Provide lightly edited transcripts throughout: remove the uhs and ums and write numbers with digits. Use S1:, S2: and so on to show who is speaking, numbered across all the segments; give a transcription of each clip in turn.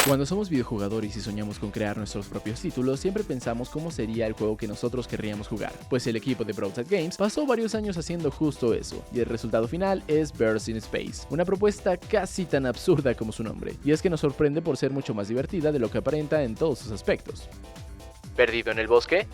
S1: Cuando somos videojugadores y soñamos con crear nuestros propios títulos, siempre pensamos cómo sería el juego que nosotros querríamos jugar. Pues el equipo de Broadside Games pasó varios años haciendo justo eso, y el resultado final es Birds in Space, una propuesta casi tan absurda como su nombre, y es que nos sorprende por ser mucho más divertida de lo que aparenta en todos sus aspectos.
S2: ¿Perdido en el bosque?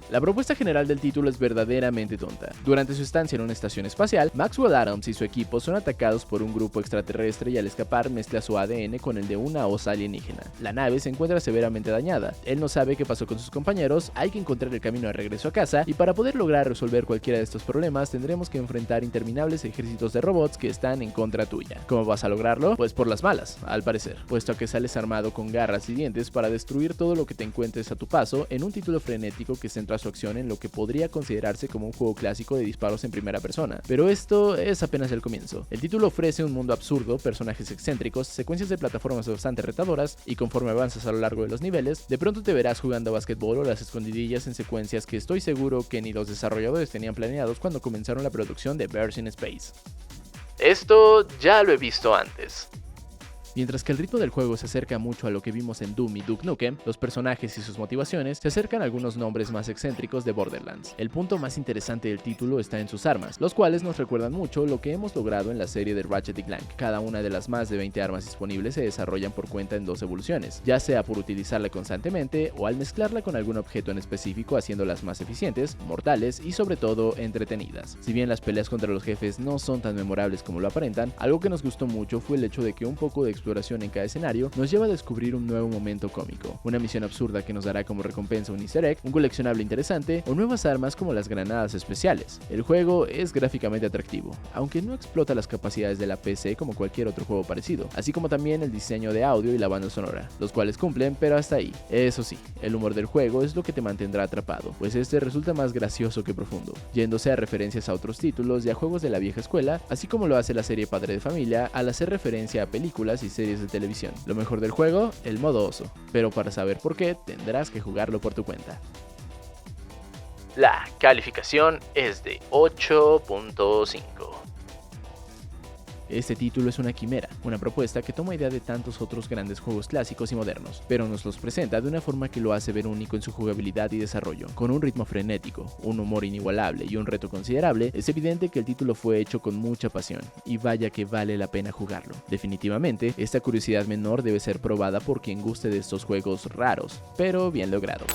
S1: La propuesta general del título es verdaderamente tonta. Durante su estancia en una estación espacial, Maxwell Atoms y su equipo son atacados por un grupo extraterrestre y al escapar mezcla su ADN con el de una osa alienígena. La nave se encuentra severamente dañada, él no sabe qué pasó con sus compañeros, hay que encontrar el camino de regreso a casa y para poder lograr resolver cualquiera de estos problemas tendremos que enfrentar interminables ejércitos de robots que están en contra tuya. ¿Cómo vas a lograrlo? Pues por las malas, al parecer, puesto a que sales armado con garras y dientes para destruir todo lo que te encuentres a tu paso en un título frenético que centra su acción en lo que podría considerarse como un juego clásico de disparos en primera persona. Pero esto es apenas el comienzo. El título ofrece un mundo absurdo, personajes excéntricos, secuencias de plataformas bastante retadoras y conforme avanzas a lo largo de los niveles, de pronto te verás jugando a basquetbol o las escondidillas en secuencias que estoy seguro que ni los desarrolladores tenían planeados cuando comenzaron la producción de Birds in Space.
S2: Esto ya lo he visto antes.
S1: Mientras que el ritmo del juego se acerca mucho a lo que vimos en Doom y Duke Nukem, los personajes y sus motivaciones se acercan a algunos nombres más excéntricos de Borderlands. El punto más interesante del título está en sus armas, los cuales nos recuerdan mucho lo que hemos logrado en la serie de Ratchet & Clank. Cada una de las más de 20 armas disponibles se desarrollan por cuenta en dos evoluciones, ya sea por utilizarla constantemente o al mezclarla con algún objeto en específico haciéndolas más eficientes, mortales y sobre todo entretenidas. Si bien las peleas contra los jefes no son tan memorables como lo aparentan, algo que nos gustó mucho fue el hecho de que un poco de exploración en cada escenario nos lleva a descubrir un nuevo momento cómico, una misión absurda que nos dará como recompensa un easter egg, un coleccionable interesante o nuevas armas como las granadas especiales. El juego es gráficamente atractivo, aunque no explota las capacidades de la PC como cualquier otro juego parecido, así como también el diseño de audio y la banda sonora, los cuales cumplen pero hasta ahí. Eso sí, el humor del juego es lo que te mantendrá atrapado, pues este resulta más gracioso que profundo, yéndose a referencias a otros títulos y a juegos de la vieja escuela, así como lo hace la serie Padre de Familia al hacer referencia a películas y series de televisión. Lo mejor del juego, el modo oso, pero para saber por qué tendrás que jugarlo por tu cuenta.
S2: La calificación es de 8.5.
S1: Este título es una quimera, una propuesta que toma idea de tantos otros grandes juegos clásicos y modernos, pero nos los presenta de una forma que lo hace ver único en su jugabilidad y desarrollo. Con un ritmo frenético, un humor inigualable y un reto considerable, es evidente que el título fue hecho con mucha pasión, y vaya que vale la pena jugarlo. Definitivamente, esta curiosidad menor debe ser probada por quien guste de estos juegos raros, pero bien logrados.